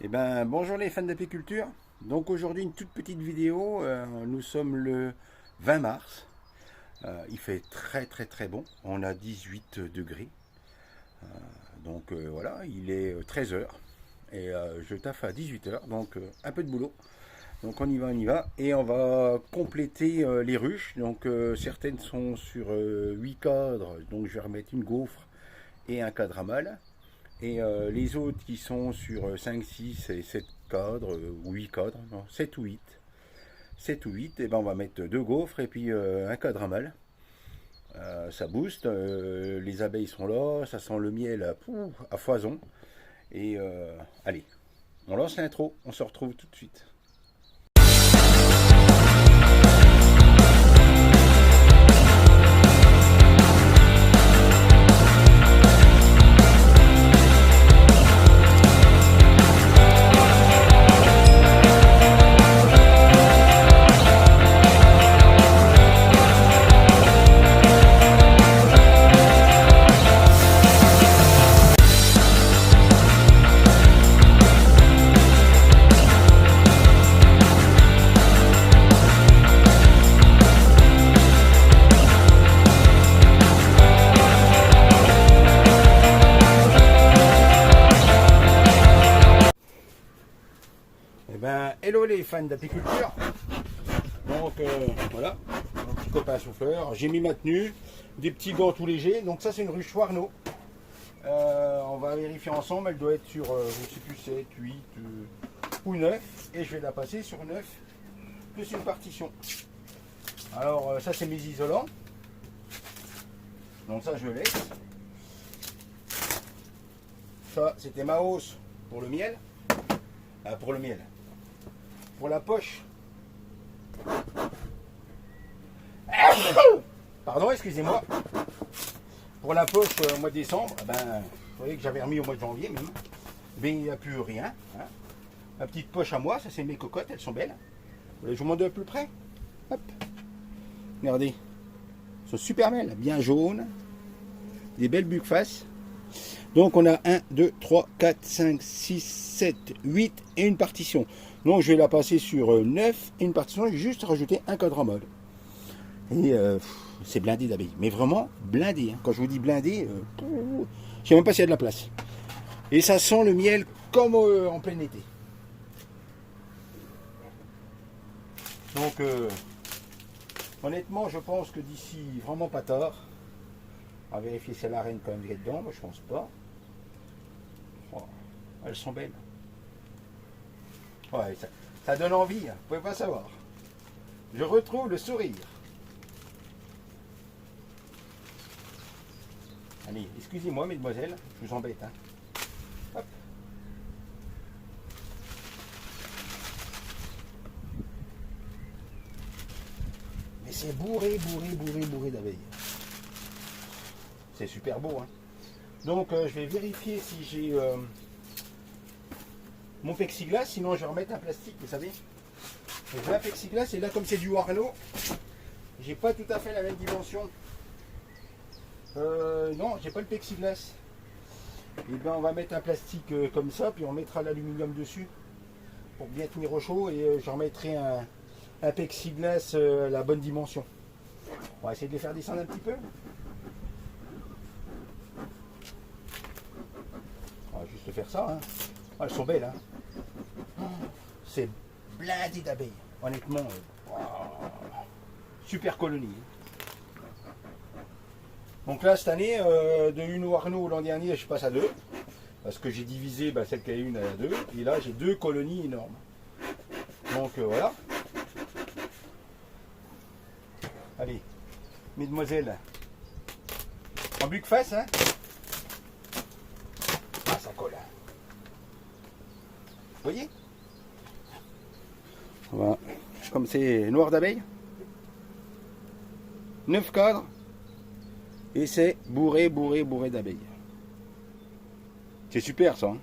Eh ben, bonjour les fans d'apiculture. Donc aujourd'hui une toute petite vidéo. Nous sommes le 20 mars. Il fait très très très bon. On a 18 degrés. Donc voilà, il est 13 heures. Et je taffe à 18 heures. Donc un peu de boulot. Donc on y va, on y va. Et on va compléter les ruches. Donc certaines sont sur 8 cadres. Donc je vais remettre une gaufre et un cadre à mâle. Et les autres qui sont sur 5, 6 et 7 cadres, ou 8 cadres, non, 7 ou 8. 7 ou 8, et ben on va mettre deux gaufres et puis un cadre à mâle. Ça booste, les abeilles sont là, ça sent le miel à foison. Et allez, on lance l'intro, on se retrouve tout de suite. Eh ben, hello les fans d'apiculture. Donc voilà, mon petit copain souffleur. J'ai mis ma tenue, des petits gants tout légers. Donc ça c'est une ruche Warno. On va vérifier ensemble, elle doit être sur, je sais plus, 7, 8 ou 9. Et je vais la passer sur 9 plus une partition. Alors ça c'est mes isolants. Donc ça je le laisse. Ça c'était ma hausse pour le miel. Pour le miel. Pour la poche. Pardon, excusez-moi. Pour la poche au mois de décembre, ben, vous voyez que j'avais remis au mois de janvier même. Mais il n'y a plus rien. Hein. Ma petite poche à moi, ça c'est mes cocottes, elles sont belles. Vous voulez que je vous montre de plus près? Hop. Regardez. Elles sont super belles, bien jaunes. Des belles buques-faces. Donc on a 1, 2, 3, 4, 5, 6, 7, 8 et une partition. Donc je vais la passer sur 9 et une partition. J'ai juste rajouté un cadre en mode. Et c'est blindé d'abeilles. Mais vraiment blindé. Hein. Quand je vous dis blindé, je ne sais même pas s'il y a de la place. Et ça sent le miel comme en plein été. Donc honnêtement je pense que d'ici vraiment pas tard, on va vérifier si la reine quand même est dedans. Moi je pense pas. Oh, elles sont belles. Ouais, ça donne envie, hein. Vous pouvez pas savoir. Je retrouve le sourire. Allez, excusez-moi mesdemoiselles, je vous embête. Hein. Hop. Mais c'est bourré d'abeilles. C'est super beau. Hein. Donc je vais vérifier si j'ai mon plexiglas, sinon je vais remettre un plastique, vous savez. J'ai un plexiglas et là comme c'est du Warno, j'ai pas tout à fait la même dimension. Non, j'ai pas le plexiglas. Et ben on va mettre un plastique comme ça, puis on mettra l'aluminium dessus pour bien tenir au chaud et je remettrai un plexiglas à la bonne dimension. On va essayer de les faire descendre un petit peu. On va juste faire ça. Hein. Oh, elles sont belles. Hein. C'est blindé d'abeilles. Honnêtement, wow. Super colonie. Donc là, cette année, de une Warno l'an dernier, je passe à 2. Parce que j'ai divisé celle qui a une à 2. Et là, j'ai 2 colonies énormes. Donc voilà. Allez, mesdemoiselles. En buque-face, hein. Ah, ça colle. Vous voyez? Voilà. Comme c'est noir d'abeilles. 9 cadres. Et c'est bourré d'abeilles. C'est super ça. Hein.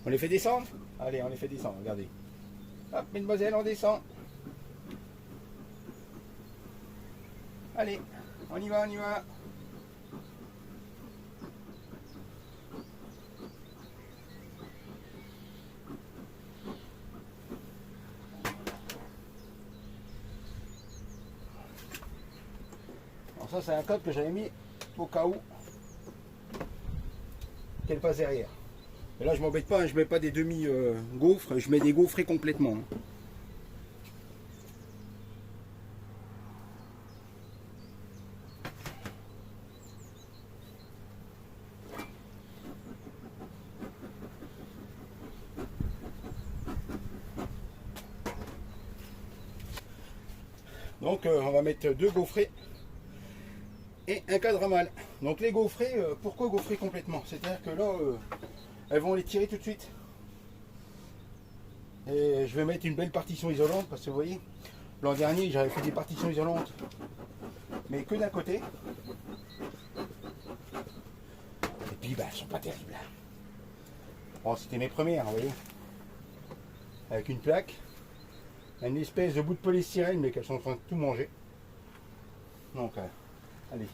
On les fait descendre? Allez, on les fait descendre, regardez. Hop, mesdemoiselles, on descend. Allez, on y va, on y va. Alors ça c'est un cadre que j'avais mis au cas où qu'elle passe derrière. Et là je m'embête pas, hein, je mets pas des demi gaufres, je mets des gaufrés complètement. Hein. Donc on va mettre 2 gaufrés et un cadre à malle. Donc les gaufrés, pourquoi gaufrer complètement? C'est-à-dire que là, elles vont les tirer tout de suite. Et je vais mettre une belle partition isolante parce que vous voyez, l'an dernier j'avais fait des partitions isolantes, mais que d'un côté. Et puis bah, elles sont pas terribles. Bon, c'était mes premières, vous voyez. Avec une plaque, une espèce de bout de polystyrène, mais qu'elles sont en train de tout manger. Donc, allez.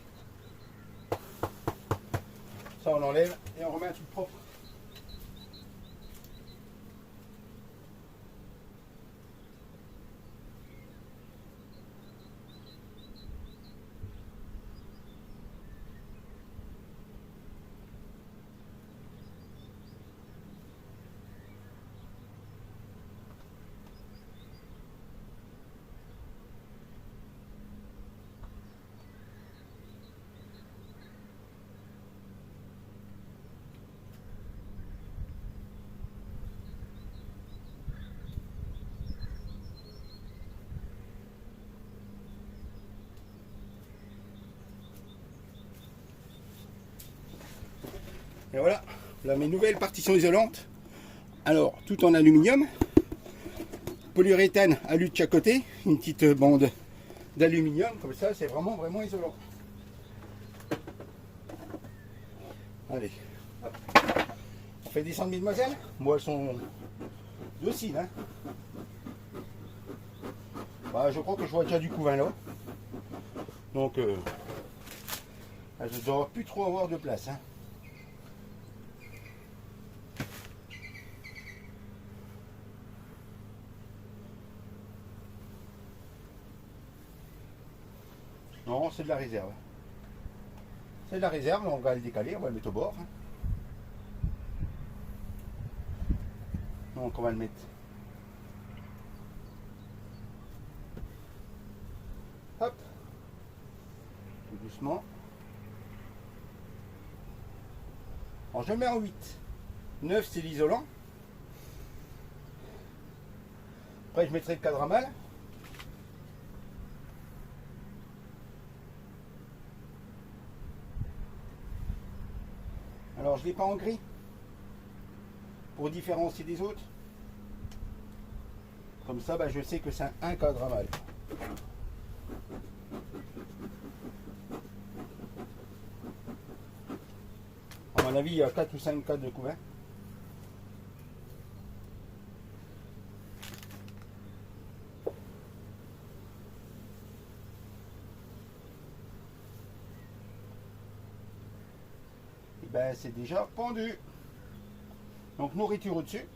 Ça on enlève et on remet un truc propre. Et voilà, là mes nouvelles partitions isolantes. Alors, tout en aluminium, polyuréthane alu de chaque côté, une petite bande d'aluminium, comme ça c'est vraiment isolant. Allez, hop. On fait descendre mesdemoiselles. Moi elles sont dociles. Hein. Bah, je crois que je vois déjà du couvain là. Donc, elles ne doivent plus trop avoir de place. Hein. Non, c'est de la réserve. C'est de la réserve, on va le décaler, on va le mettre au bord. Hein. Donc on va le mettre. Hop. Tout doucement. Alors je le mets en 8. 9 c'est l'isolant. Après je mettrai le cadre à malle. Alors je ne l'ai pas en gris pour différencier des autres. Comme ça, bah, je sais que c'est un cadre à malle. À mon avis, il y a 4 ou 5 cadres de couvain. Et ben, c'est déjà pendu. Donc nourriture au-dessus.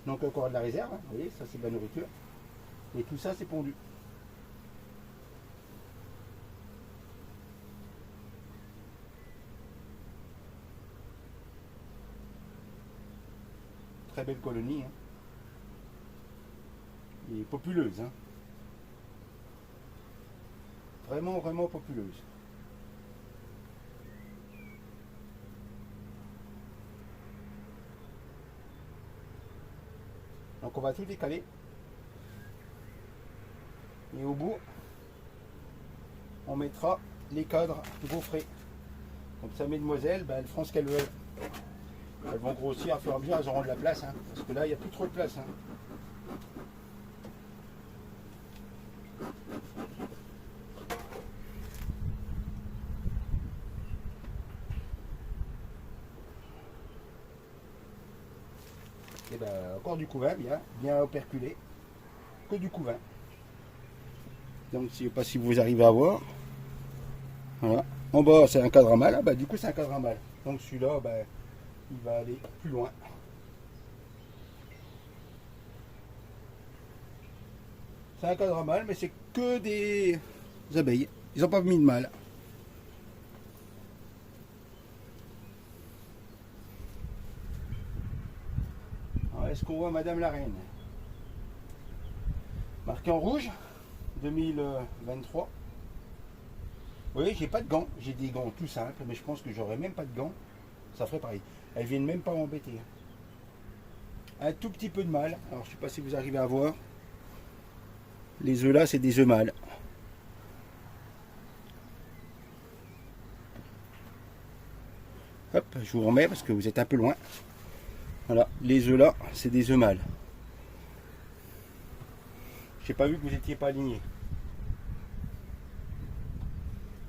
Donc encore de la réserve, hein. Vous voyez, ça c'est de la nourriture. Et tout ça c'est pondu. Très belle colonie. Hein. Et populeuse. Hein. Vraiment populeuse. Donc on va tout décaler. Et au bout, on mettra les cadres gaufrés. Comme ça, mesdemoiselles, ben, elles feront ce qu'elles veulent. Elles vont grossir à fur et à mesure, elles auront de la place. Hein, parce que là, il n'y a plus trop de place. Hein. Et ben, encore du couvain, bien operculé. Que du couvain. Donc, je ne sais pas si vous arrivez à voir. Voilà. En bas, c'est un cadre à malle. Ah, bah, du coup, c'est un cadre à malle. Donc, celui-là, ben, il va aller plus loin. C'est un cadre à malle, mais c'est que des abeilles. Ils n'ont pas mis de mâle. Est-ce qu'on voit Madame la Reine? Marqué en rouge, 2023. Oui, j'ai pas de gants. J'ai des gants tout simples, mais je pense que j'aurais même pas de gants. Ça ferait pareil. Elles viennent même pas m'embêter. Un tout petit peu de mâle. Alors je sais pas si vous arrivez à voir. Les œufs là, c'est des œufs mâles. Hop, je vous remets parce que vous êtes un peu loin. Voilà, les œufs là, c'est des œufs mâles. J'ai pas vu que vous n'étiez pas alignés.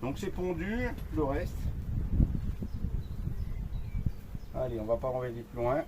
Donc c'est pondu, le reste. Allez, on va pas renvoyer plus loin.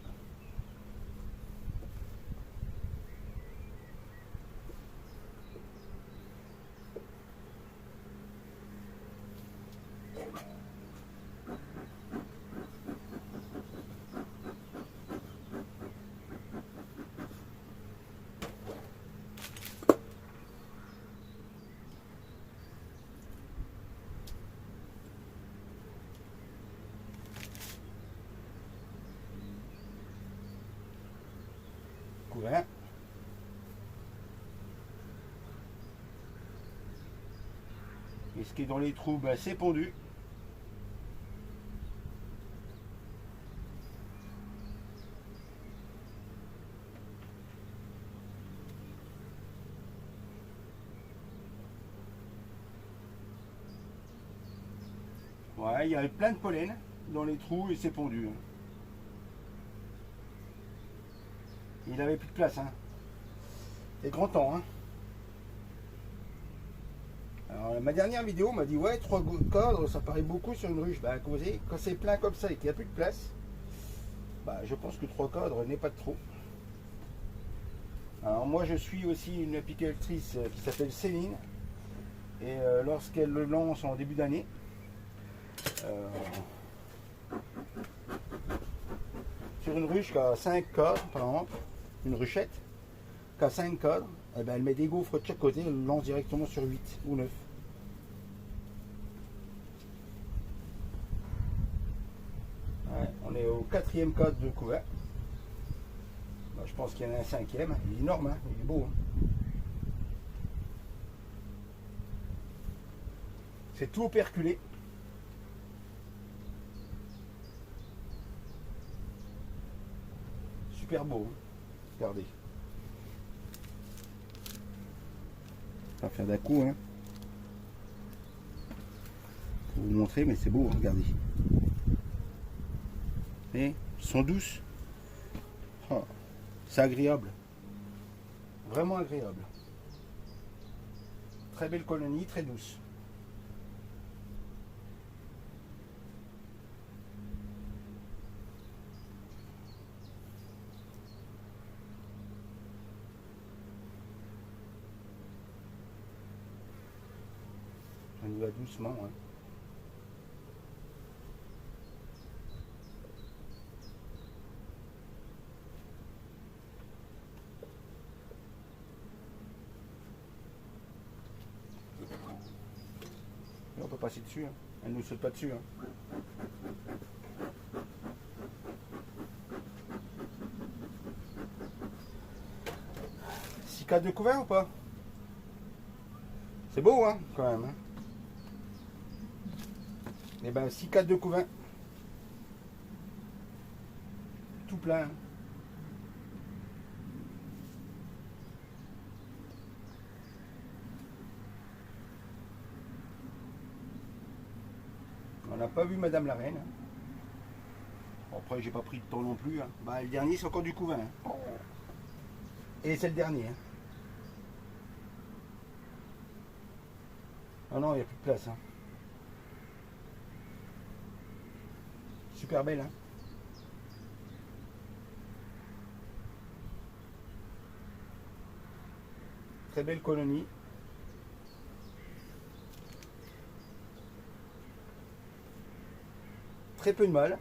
Couvert. Et ce qui est dans les trous, ben, c'est pondu. Ouais, il y avait plein de pollen dans les trous et c'est pondu. Il avait plus de place. Hein. C'est grand temps. Hein. Alors, ma dernière vidéo m'a dit ouais, 3 cadres, ça paraît beaucoup sur une ruche. Bah, quand c'est plein comme ça et qu'il n'y a plus de place, bah, je pense que 3 cadres n'est pas de trop. Alors moi je suis aussi une apicultrice qui s'appelle Céline. Et lorsqu'elle le lance en début d'année, sur une ruche qui a 5 cadres par exemple, une ruchette qui a 5 cadres, eh ben, elle met des gaufres de chaque côté, elle le lance directement sur 8 ou 9. Ouais, on est au 4e cadre de couvert. Bah, je pense qu'il y en a un 5e, il est énorme, hein, il est beau. Hein. C'est tout operculé. Super beau. Hein. Regardez. On va faire d'un coup. Hein. Pour vous montrer, mais c'est beau. Hein, regardez. Et ils sont douces. Oh, c'est agréable. Vraiment agréable. Très belle colonie, très douce. On y va doucement. Hein. Et on peut passer dessus. Hein. Elle ne nous saute pas dessus. Hein. Cadre de couvert ou pas? C'est beau hein quand même. Hein. Et ben 6 cadres de couvert. Tout plein. Hein. On n'a pas vu Madame la Reine. Bon, après j'ai pas pris de temps non plus. Hein. Bah, le dernier c'est encore du couvert. Hein. Et c'est le dernier. Hein. Ah non, il n'y a plus de place. Hein. Super belle. Hein. Très belle colonie. Très peu de mâles.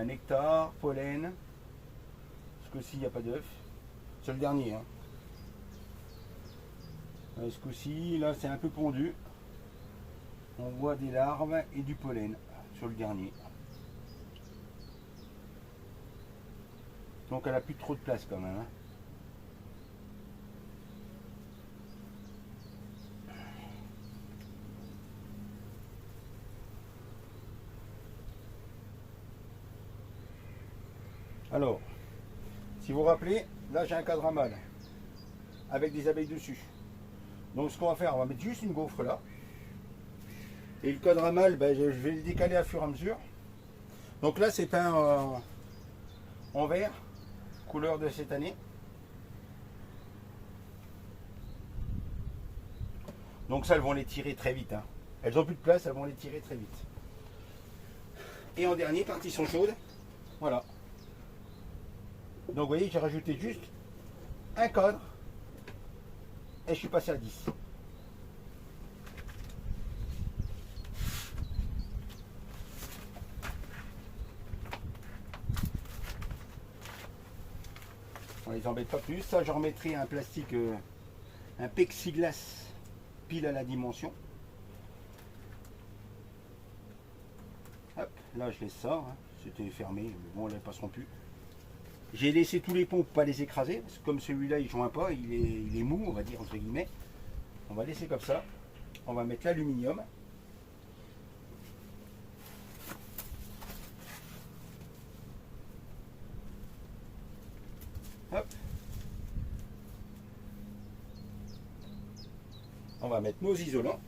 nectar, pollen. Ce coup-ci, il n'y a pas d'œuf. C'est le dernier. Hein. Ce coup-ci, là, c'est un peu pondu. On voit des larves et du pollen sur le dernier. Donc elle a plus trop de place quand même. Hein. Alors, si vous vous rappelez, là j'ai un cadre à mâle avec des abeilles dessus. Donc ce qu'on va faire, on va mettre juste une gaufre là. Et le cadre à mâle, ben, je vais le décaler à fur et à mesure. Donc là c'est peint en vert, couleur de cette année. Donc ça, elles vont les tirer très vite. Hein. Elles ont plus de place, elles vont les tirer très vite. Et en dernier, quand ils sont chaudes, voilà. Donc vous voyez, j'ai rajouté juste un cadre et je suis passé à 10. On les embête pas plus. Ça, je remettrai un plastique, un plexiglas pile à la dimension. Hop, là je les sors. Hein. C'était fermé, mais bon, là ils passeront plus. J'ai laissé tous les ponts pour pas les écraser, parce que comme celui-là il joint pas, il est mou, on va dire entre guillemets. On va laisser comme ça. On va mettre l'aluminium. Hop. On va mettre nos isolants.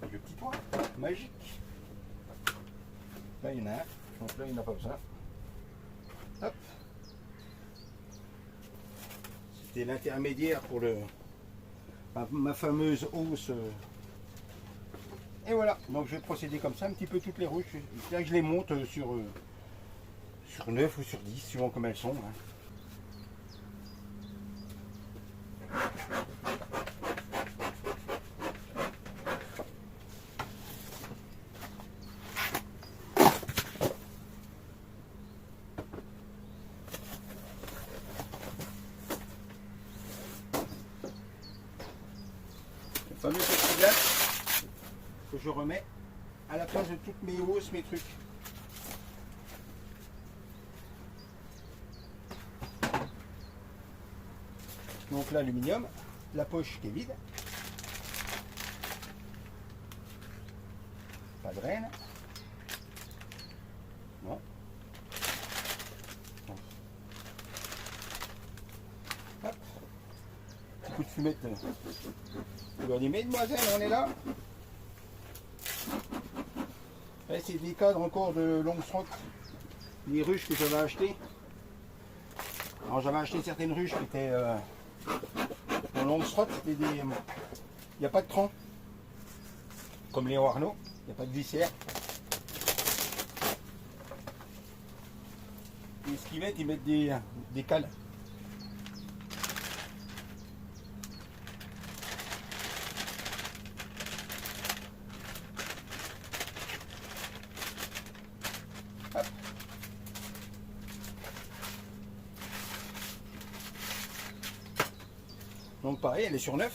Le petit point magique. Là il y en a un, donc là il n'y en a pas besoin. Hop. C'était l'intermédiaire pour ma fameuse hausse. Et voilà, donc je vais procéder comme ça, un petit peu toutes les ruches. Là je les monte sur 9 ou sur 10, suivant comme elles sont. Hein. Le fameux plexiglas que je remets à la place de toutes mes hausses, mes trucs. Donc l'aluminium, la poche qui est vide. Pas de reine. Non. Hop. Petit coup de fumette. Je leur dis, mesdemoiselles, on est là. Et c'est des cadres encore de Longstrot. Les ruches que j'avais achetées. Alors j'avais acheté certaines ruches qui étaient en Longstrot, c'était des. Il n'y a pas de tronc. Comme les Arnaud, il n'y a pas de glissière. Et ce qu'ils mettent, ils mettent des cales. Hop. Donc pareil, elle est sur 9.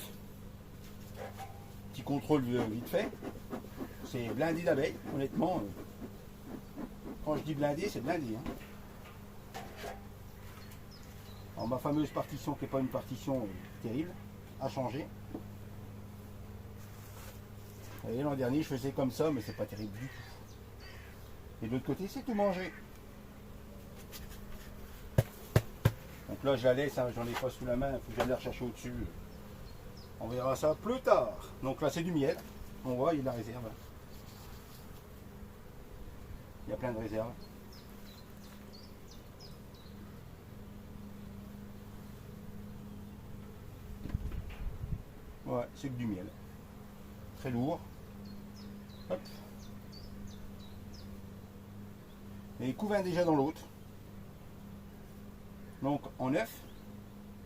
Petit contrôle vite fait. C'est blindé d'abeilles, honnêtement. Quand je dis blindé, c'est blindé. Hein. Alors ma fameuse partition, qui n'est pas une partition terrible, a changé. Vous voyez, l'an dernier, je faisais comme ça, mais c'est pas terrible du tout. Et de l'autre côté, c'est tout mangé. Donc là, je la laisse, hein, j'en ai pas sous la main, il faut que j'aille la rechercher au-dessus. On verra ça plus tard. Donc là, c'est du miel. On voit, il y a de la réserve. Il y a plein de réserves. Ouais, c'est que du miel. Très lourd. Hop. et couvain déjà dans l'autre. Donc en 9,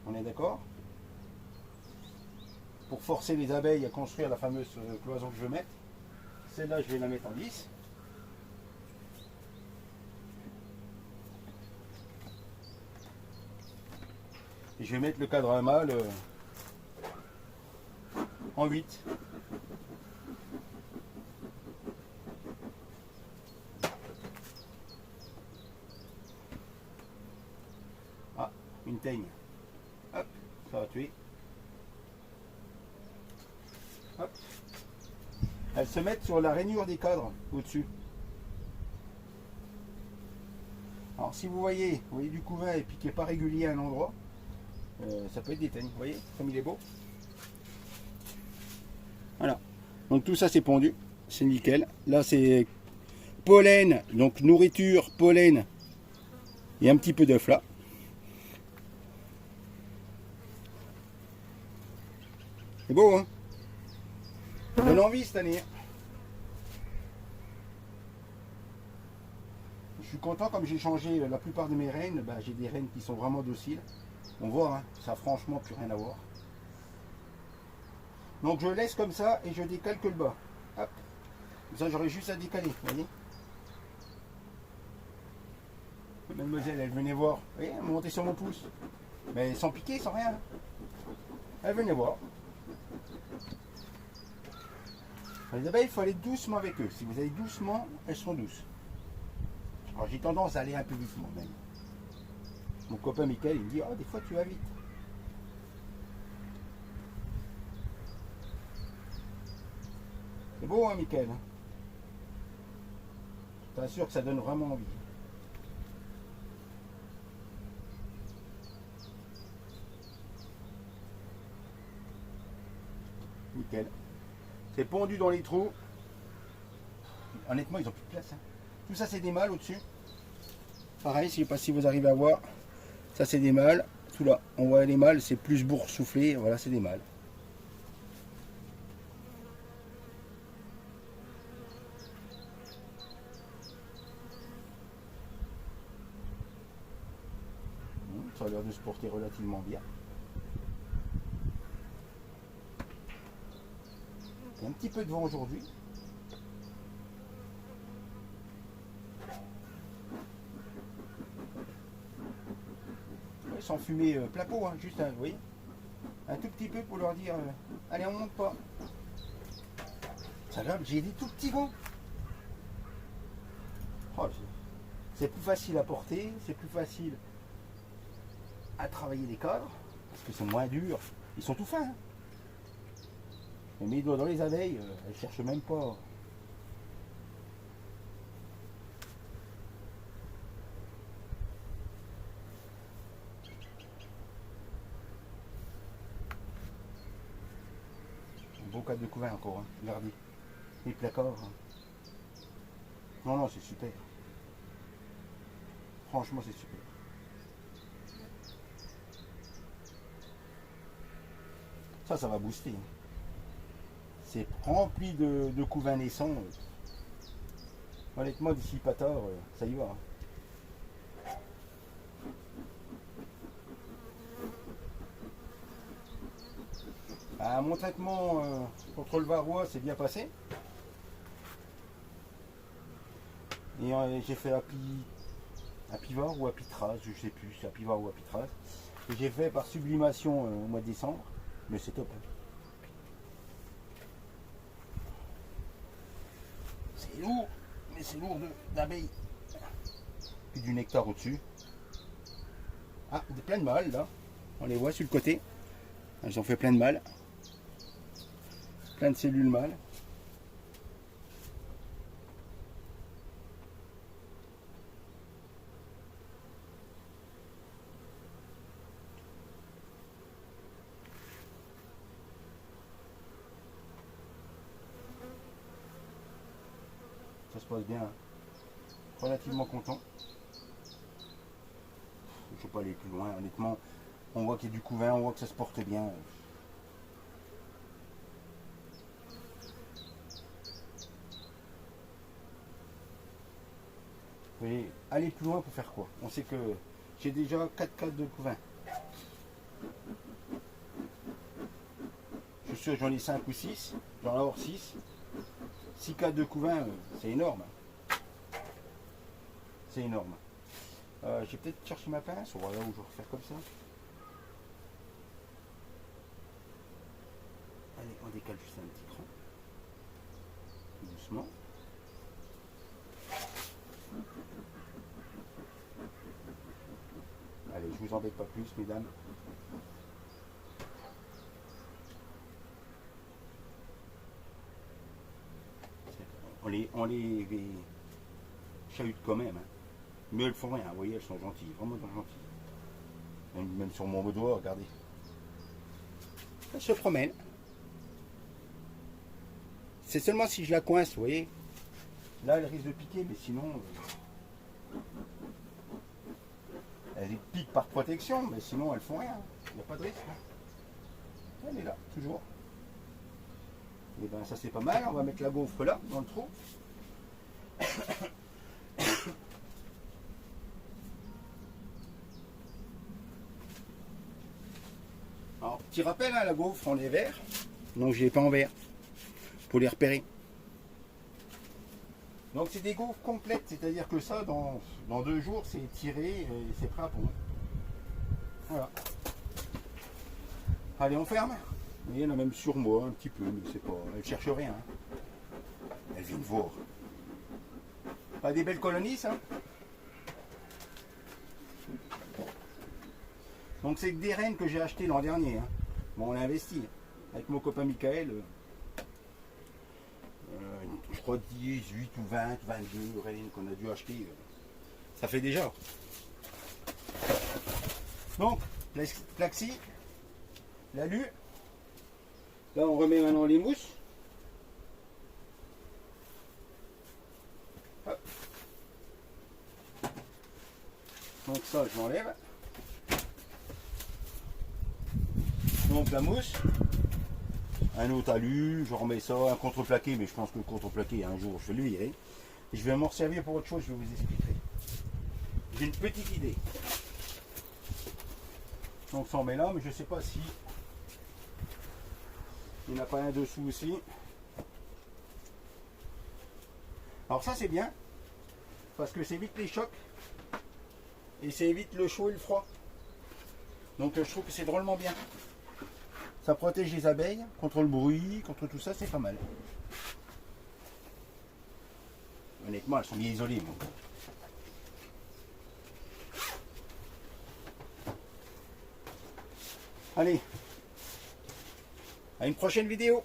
on est d'accord? Pour forcer les abeilles à construire la fameuse cloison que je veux mettre. Celle-là, je vais la mettre en 10. Et je vais mettre le cadre à mâle en 8. Ah, une teigne. Hop, ça va tuer. Hop. Elles se mettent sur la rainure des cadres au-dessus. Alors si vous voyez du couvain et puis qui n'est pas régulier à un endroit, ça peut être des teignes. Vous voyez comme il est beau. Voilà. Donc tout ça c'est pondu, c'est nickel. Là c'est pollen, donc nourriture, pollen et un petit peu d'œuf là. C'est beau, hein? Ça donne envie cette année. Je suis content, comme j'ai changé la plupart de mes reines, j'ai des reines qui sont vraiment dociles. On voit, hein, ça a franchement plus rien à voir. Donc je laisse comme ça et je décale que le bas. Hop. Comme ça j'aurai juste à décaler, vous voyez. Mademoiselle, elle venait voir. Vous voyez, elle montait sur mon pouce. Mais sans piquer, sans rien. Elle venait voir. Les abeilles, il faut aller doucement avec eux. Si vous allez doucement, elles sont douces. Alors j'ai tendance à aller un peu vite moi-même. Mon copain Michael, il me dit, oh, des fois tu vas vite. C'est beau, hein, Michael? Je t'assure que ça donne vraiment envie. Nickel. C'est pondu dans les trous. Honnêtement, ils n'ont plus de place. Hein. Tout ça, c'est des mâles au-dessus. Pareil, je ne sais pas si vous arrivez à voir. Ça, c'est des mâles. Tout là, on voit les mâles, c'est plus boursouflé. Voilà, c'est des mâles. Ça a l'air de se porter relativement bien. Il y a un petit peu de vent aujourd'hui. Sans fumer plat pot, hein, juste un, vous voyez, un tout petit peu pour leur dire allez, on monte pas. C'est agréable, j'ai des tout petits vents. Oh, c'est plus facile à porter, c'est plus facile à travailler les cadres parce que c'est moins dur. Ils sont tout fins. Hein. Mais mes doigts dans les abeilles, elles cherchent même pas. Un beau cadre de couvain encore, hein. Regardez. Les placards. Hein. Non, non, c'est super. Franchement, c'est super. Ça va booster. C'est rempli de couvains naissants. Honnêtement, d'ici pas tard, ça y va. Mon traitement contre le varroa s'est bien passé. Et j'ai fait apivore ou apitraz, je sais plus, c'est apivore ou apitraz. Et j'ai fait par sublimation au mois de décembre, mais c'est top. Hein. C'est lourd, mais c'est lourd d'abeilles. Puis du nectar au-dessus. Ah, plein de mâles là. On les voit sur le côté. Elles ont fait plein de mâles. Plein de cellules mâles. Ça se passe bien. Hein. Relativement content. Je ne vais pas aller plus loin, honnêtement. On voit qu'il y a du couvain, on voit que ça se porte bien. vais aller plus loin pour faire quoi? On sait que j'ai déjà 4 cadres de couvain. Je suis sûr que j'en ai 5 ou 6. J'en ai avoir 6. 6 cadres de couvain, c'est énorme. C'est énorme. J'ai peut-être cherché ma pince. Voilà où je vais refaire comme ça. Allez, on décale juste un petit cran. Doucement. Allez, je vous embête pas plus, mesdames. On les chahute quand même. Hein. Mais elles font rien, vous voyez, elles sont gentilles, vraiment gentilles. Même sur mon doigt, regardez. Elle se promène. C'est seulement si je la coince, vous voyez. Là, elle risque de piquer, mais sinon... elle pique par protection, mais sinon, elles font rien. Il n'y a pas de risque. Hein. Elle est là, toujours. Et ben ça c'est pas mal, on va mettre la gaufre là, dans le trou. Alors, petit rappel, hein, la gaufre on est vert, donc je l'ai pas en vert, pour les repérer. Donc c'est des gaufres complètes, c'est-à-dire que ça, dans 2 jours, c'est tiré et c'est prêt à pondre. Voilà. Allez, on ferme. Il y en a même sur moi un petit peu, mais c'est pas. Elle cherche rien. Hein. Elle vient de voir. Pas des belles colonies, ça? Donc c'est des rennes que j'ai achetées l'an dernier. Hein. Bon, on l'a investi. Avec mon copain Michael. Je crois 18 ou 20, 22 rennes qu'on a dû acheter. Ça fait déjà. Donc, Plaxi, l'alu. Là, on remet maintenant les mousses. Hop. Donc ça, je m'enlève. Donc la mousse. Un autre alu, je remets ça, un contreplaqué, mais je pense que le contreplaqué, un jour, je vais le virer. Et je vais m'en servir pour autre chose, je vais vous expliquer. J'ai une petite idée. Donc ça, on met là, mais je ne sais pas si... Il n'y en a pas un dessous aussi. Alors ça c'est bien, parce que ça évite les chocs et ça évite le chaud et le froid. Donc je trouve que c'est drôlement bien. Ça protège les abeilles contre le bruit, contre tout ça, c'est pas mal. Honnêtement, elles sont bien isolées. Bon. Allez, à une prochaine vidéo.